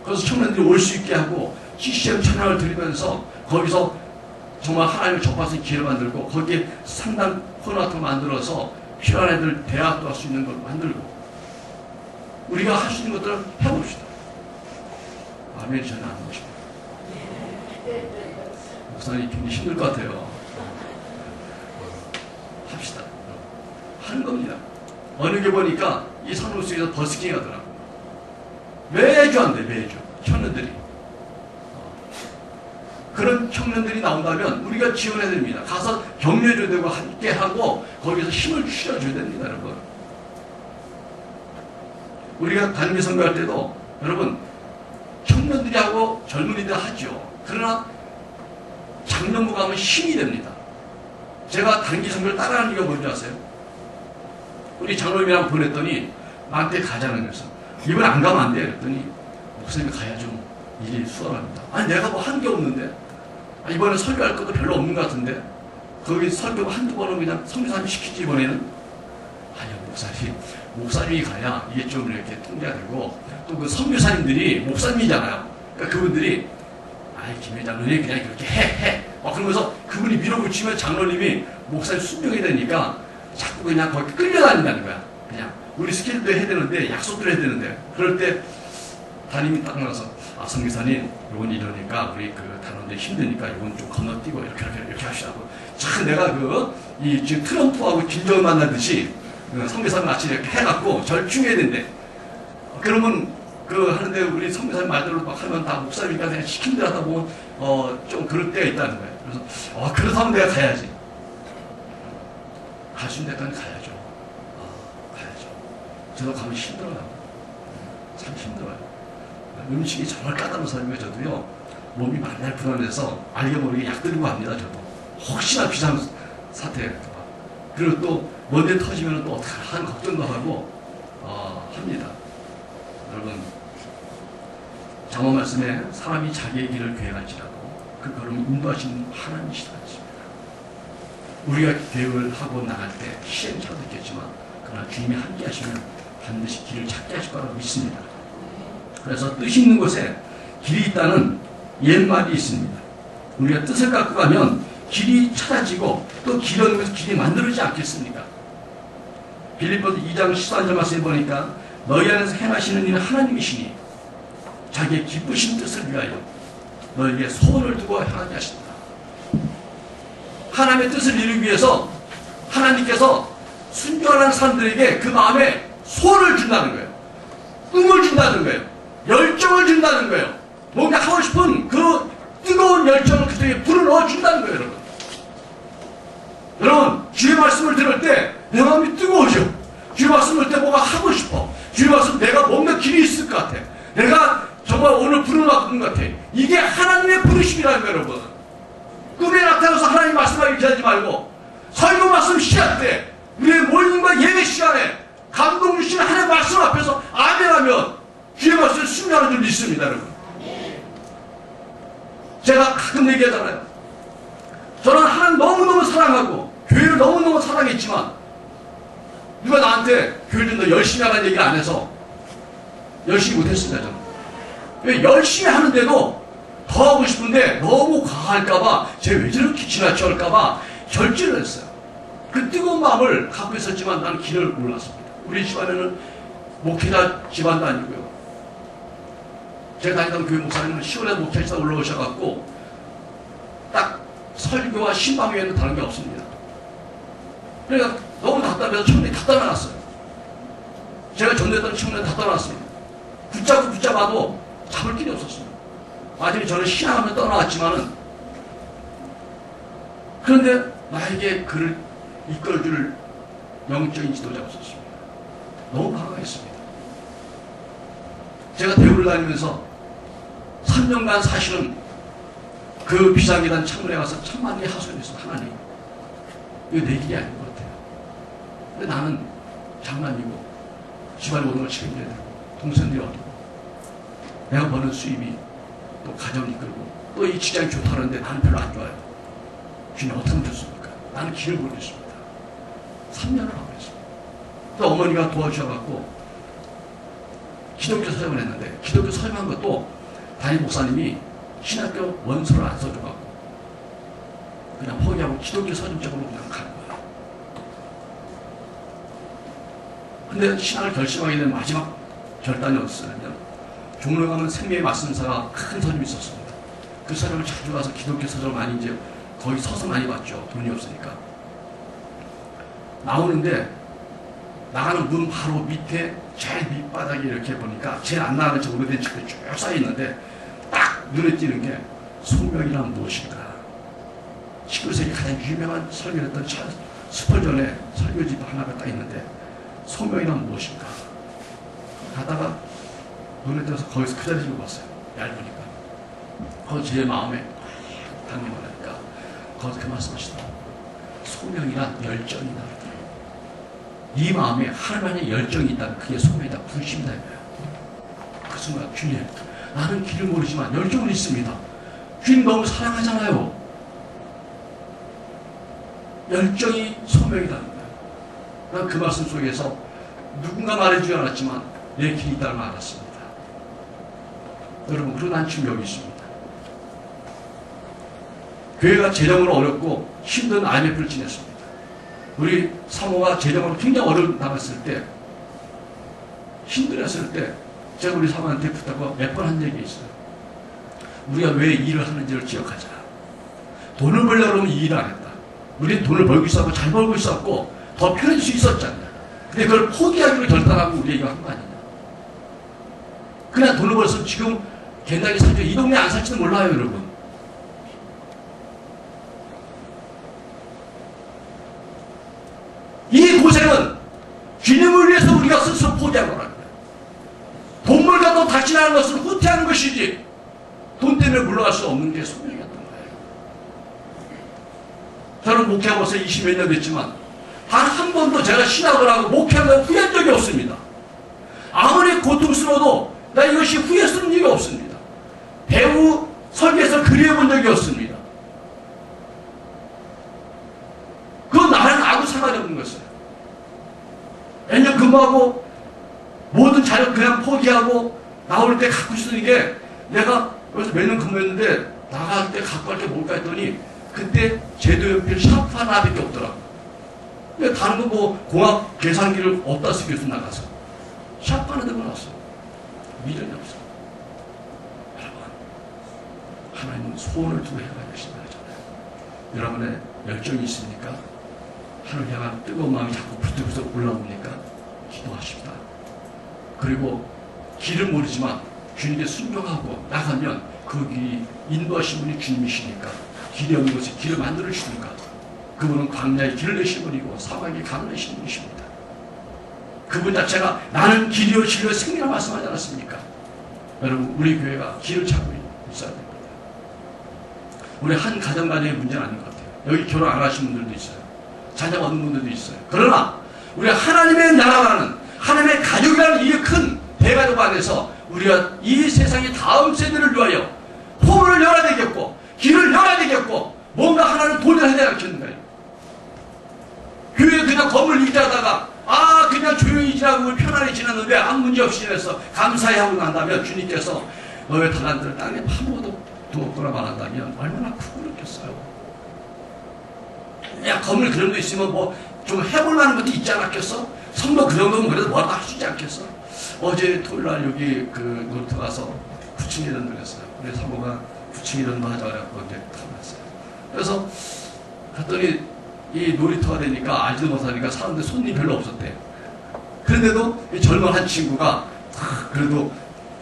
그래서 청년들이 올 수 있게 하고 CCM 찬양을 드리면서 거기서 정말 하나님을 접하는 기회를 만들고 거기에 상담 코너 같은 거 만들어서 필요한 애들 대학도 할 수 있는 걸 만들고 우리가 할 수 있는 것들을 해봅시다. 아멘. 저는 안 보십니다. 목사님 굉장히 힘들 것 같아요. 합시다. 하는 겁니다. 어느 게 보니까 이 산호수에서 버스킹 하더라고. 매주 한대, 매주. 청년들이. 그런 청년들이 나온다면 우리가 지원해야 됩니다. 가서 격려해줘야 되고 함께 하고 거기서 힘을 실어줘야 됩니다, 여러분. 우리가 단기 선거할 때도 여러분 청년들이 하고 젊은이들 하죠. 그러나 장년부 가면 힘이 됩니다. 제가 단기 선거를 따라하는 이유가 뭔지 아세요? 우리 장로님이랑 보냈더니 나한테 가자는 거였어. 이번에 안 가면 안 돼. 그랬더니 목사님이 가야죠. 일이 수월합니다. 아니 내가 뭐 한 게 없는데 이번에 설교할 것도 별로 없는 것 같은데 거기 설교 한두 번은 그냥 성교사님 시키지 이번에는. 아니요 목사님이 가야 이게 좀 이렇게 통제가 되고 또 그 선교사님들이 목사님이잖아요. 그러니까 그분들이 김 회장님이 그냥 그렇게 해 그러면서 그분이 밀어붙이면 장로님이 목사님 순명이 되니까 자꾸 그냥 거기 끌려다닌다는 거야. 그냥 우리 스케줄도 해야 되는데 약속도 해야 되는데 그럴 때 담임이 딱 나와서 선교사님 요건 이러니까 우리 그 단원들 힘드니까 요건 좀 건너뛰고 이렇게 하시라고. 참 내가 지금 트럼프하고 김정은 만나듯이 선교사님 같이 이렇게 해갖고 절충해야 된대. 그러면 하는데 우리 선교사님 말대로 막 하면 다 목사님이니까 그냥 시킨 대로 하다 보면 좀 그럴 때가 있다는 거예요. 그래서 그렇다면 내가 가야지. 갈 수 있는 데까지 가야죠. 가야죠. 저도 가면 힘들어요. 참 힘들어요. 음식이 정말 까다로운 사람이에요. 저도요. 몸이 만날 불안해서 알게 모르게 약 들고 갑니다. 저도. 혹시나 비상 사태가 될까봐. 그리고 또 뭔데 터지면 또 어떡하나 하는 걱정도 하고 합니다. 여러분 장로 말씀에 사람이 자기의 길을 계획할지라도 그 걸음을 인도하시는 하나님이시다 했습니다. 우리가 계획을 하고 나갈 때 시행착오도 있겠지만 그러나 주님이 함께 하시면 반드시 길을 찾게 하실 거라고 믿습니다. 그래서 뜻이 있는 곳에 길이 있다는 옛말이 있습니다. 우리가 뜻을 갖고 가면 길이 찾아지고 또 길 없는 곳에 길이 만들어지지 않겠습니까? 빌립보서 2장 14절 말씀에 보니까 너희 안에서 행하시는 이는 하나님이시니 자기의 기쁘신 뜻을 위하여 너에게 소원을 두고 행하게 하신다. 하나님의 뜻을 이루기 위해서 하나님께서 순종하는 사람들에게 그 마음에 소원을 준다는 거예요. 꿈을 준다는 거예요. 열정을 준다는 거예요. 뭔가 하고 싶은 그 뜨거운 열정을 그쪽에 불어넣어 준다는 거예요, 여러분. 여러분, 주의 말씀을 들을 때 내 마음이 뜨거워져. 주의 말씀을 들을 때 뭔가 하고 싶어. 주의 말씀 내가 뭔가 길이 있을 것 같아. 내가 정말 오늘 부르는 것 같아. 이게 하나님의 부르심이라는 거예요, 여러분. 꿈에 나타나서 하나님 말씀하기 기다리지 말고 설교 말씀 시간 때 우리의 모임과 예배 시간에 감동 주시는 하나님의 말씀 앞에서 아멘하면 주의 말씀을 순종하는 줄 믿습니다, 여러분. 제가 가끔 얘기하잖아요. 저는 하나님 너무너무 사랑하고 교회를 너무너무 사랑했지만 누가 나한테 교회 좀 더 열심히 하라는 얘기를 안 해서 열심히 못했습니다. 저는. 왜 열심히 하는데도 더 하고 싶은데 너무 과할까봐 제가 왜 저렇게 지나쳐할까봐 결제를 했어요. 그 뜨거운 마음을 갖고 있었지만 나는 길을 몰랐습니다. 우리 집안에는 목회자 집안도 아니고요. 제가 다니던 교회 목사님은 10월에 목회자 올라오셔갖고 딱 설교와 신방 외에는 다른 게 없습니다. 그러니까 너무 답답해서 청년이 다 떠나갔어요. 제가 전도했던 청년이 다 떠나갔습니다. 붙잡아도 잡을 길이 없었습니다. 나중에 저는 신앙하면 떠나왔지만은 그런데 나에게 그를 이끌어줄 영적인 지도자가 없었습니다. 너무 반가했습니다. 제가 대우를 다니면서 3년간 사실은 그 비상계단 창문에 가서 천만 개의 하소연했어. 하나님, 이거 내 길이 아닌 것 같아요. 근데 나는 장남이고 집안의 모든 걸 책임져야 되고 동생들이 어리고 내가 버는 수입이 또 가정을 이끌고 또 이 직장이 좋다는데 나는 별로 안 좋아요. 주님 어떻게 하면 좋습니까? 나는 길을 모르겠습니다. 3년을 하고 있습니다. 또 어머니가 도와주셔갖고 기독교 서점을 했는데 기독교 서점한 것도 담임 목사님이 신학교 원서를 안 써줘갖고 그냥 포기하고 기독교 서점 쪽으로 그냥 가는 거예요. 근데 신학을 결심하게 된 마지막 결단이 어딨었냐면 종로에 가면 생명의 말씀사가 큰 서점이 있었습니다. 그 서점을 자주 가서 기독교 서점 많이 이제 거기 서서 많이 봤죠. 돈이 없으니까. 나오는데 나가는 문 바로 밑에 제일 밑바닥에 이렇게 보니까 제일 안 나가는 저 오래된 책들이 쭉 쌓여있는데 딱 눈에 띄는 게 소명이란 무엇인가. 19세기 가장 유명한 설교를 했던 스펄전의 설교집 하나가 딱 있는데 소명이란 무엇인가. 가다가 눈에 띄어서 거기서 그 자리 읽어봤어요. 얇으니까. 거기서 제 마음에 당기고 나니까 거기서 그 말씀하시더라고요. 소명이란 열정이다. 네 마음에 하나님의 열정이 있다면 그게 소명이다. 불신이다. 그 순간 주님, 나는 길을 모르지만 열정은 있습니다. 주님 너무 사랑하잖아요. 열정이 소명이라는 거예요. 난 그 말씀 속에서 누군가 말해주지 않았지만 내 길이 있다는 걸 알았습니다. 여러분, 그리고 난 지금 여기 있습니다. 교회가 재정으로 어렵고 힘든 IMF를 지냈습니다. 우리 사모가 재정으로 굉장히 어려움 당했을 때, 힘들었을 때 제가 우리 사모한테 붙잡고 몇 번 한 적이 있어요. 우리가 왜 일을 하는지를 기억하자. 돈을 벌려고 하면 이 일을 안 했다. 우리는 돈을 벌고 있었고 잘 벌고 있었고 더 편해질 수 있었잖아. 근데 그걸 포기하기로 결단하고 우리 얘기가 한 거 아니냐. 그냥 돈을 벌어서 지금 겐나게 살죠. 이 동네 안 살지도 몰라요, 여러분. 이 고생은 주님을 위해서 우리가 스스로 포기한 거라는 거예요. 돈물과 또 닥치라는 것은 후퇴하는 것이지 돈 때문에 물러갈 수 없는 게 소명이었던 거예요. 저는 목회하고 벌써 20몇 년 됐지만 단 한 번도 제가 신학을 하고 목회한다고 후회한 적이 없습니다. 아무리 고통스러워도 나 이것이 후회스러운 일이 없습니다. 배우 설계에서 그리워본 적이 없습니다. 그건 나랑 아무 상관이 없는 것이에요. 매년 근무하고 모든 자료 그냥 포기하고 나올 때 갖고 있는 게 내가 여기서 매년 근무했는데 나갈 때 갖고 갈 게 뭘까 했더니 그때 제도연필 샤프 하나밖에 없더라고. 근데 다른 거 뭐 공학 계산기를 어디다 쓰겠어 나가서 샤프 하나 들고 나왔어. 미련이 없어. 여러분, 하나님은 소원을 두고 해가야 되신다 하잖아요. 여러분의 열정이 있습니까? 하나님 향한 뜨거운 마음이 자꾸 부들부들 올라옵니까? 기도하십니다. 그리고 길을 모르지만 주님께 순종하고 나가면 그 길이 인도하신 분이 주님이시니까 길이 없는 곳에 길을 만들어 주시니까 그분은 광야에 길을 내신 분이고 사막에 강을 내신 분이십니다. 그분 자체가 나는 길이요 진리요 생명이라고 말씀하지 않았습니까? 여러분, 우리 교회가 길을 찾고 있어야 됩니다. 우리 한 가정간의 문제는 아닌 것 같아요. 여기 결혼 안 하신 분들도 있어요. 자녀가 없는 분들도 있어요. 그러나 우리 하나님의 나라라는 하나님의 가족이라는 이 큰 대가족 안에서 우리가 이 세상의 다음 세대를 위하여 포문을 열어야 되겠고 길을 열어야 되겠고 뭔가 하나를 도전해야 되겠는가요? 교회 그냥 건물 유지하다가 그냥 조용히 지나고 편안히 지났는데 아무 문제 없이 지냈어. 감사히 하고 난다면 주님께서 너의 талант을 땅에 파묻어 두었구나 말한다면 얼마나 크고 그렇겠어요. 야, 건물 그런 거 있으면 뭐 좀 해볼 만한 것도 있지 않았겠어? 성도 그 정도면 그래도 뭐라도 할 수 있지 않겠어? 어제 토요일날 여기 그 놀이터 가서 9층 이런도 했어요. 우리 사모가 9층 이런도 하자 그래갖고 이제 가봤어요. 그래서 갔더니 이 놀이터가 되니까 알지도 못하니까 사람들 손님이 별로 없었대. 그런데도 이 젊은 한 친구가 그래도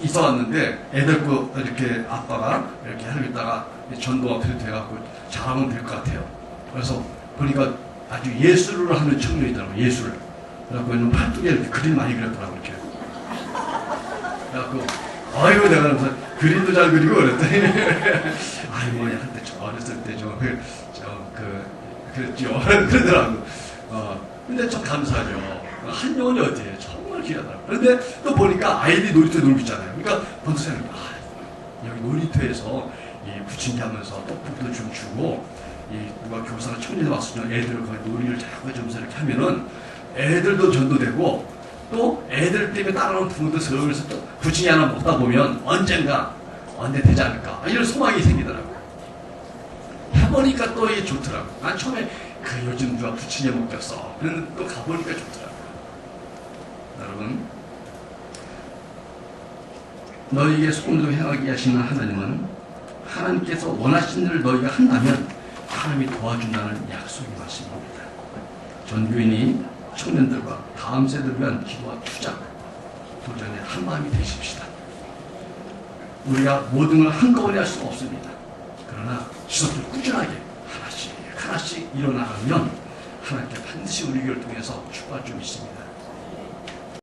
있어 왔는데 애들 거 이렇게 아빠가 이렇게 하고 있다가 전도가 돼갖고 잘하면 될 것 같아요. 그래서 보니까 아주 예술을 하는 청년이더라고요. 예술. 그래갖고 팔뚝에 이렇게 그림 많이 그렸더라고요. 이렇게. 그래갖고 아이고 내가 무슨 그림도 잘 그리고 그랬더니 아이고 한때 어렸을 때 그랬죠. 그러더라고. 근데 참 감사하죠. 한의원이 어때요? 정말 귀하더라고. 그런데 또 보니까 아이들이 놀이터에 놀고 있잖아요. 그러니까 본사장님, 여기 놀이터에서 이 부침개 하면서 떡볶이도 좀 주고, 누가 교사나 청년들 와서 애들 거기 놀이를 자꾸 점수 이렇게 하면은 애들도 전도되고, 또 애들 때문에 따라오는 부모도 슬슬 또 부침개 하나 먹다 보면 언젠가 되지 않을까. 이런 소망이 생기더라고요. 해보니까 또 이게 좋더라고요. 난 처음에 요즘 누가 부침개 먹겠어. 그런데 또 가보니까 좋더라고요. 여러분, 너희에게 소금도 행하게 하시는 하나님은 하나님께서 원하신 일을 너희가 한다면 하나님이 도와준다는 약속이 맞습니다. 전교인이 청년들과 다음 세대를 위한 기도와 투자, 도전에 한마음이 되십시다. 우리가 모든 걸 한꺼번에 할 수가 없습니다. 그러나 지속적으로 꾸준하게 하나씩 일어나가면 하나님께 반드시 우리 교회를 통해서 축복할 줄 믿습니다.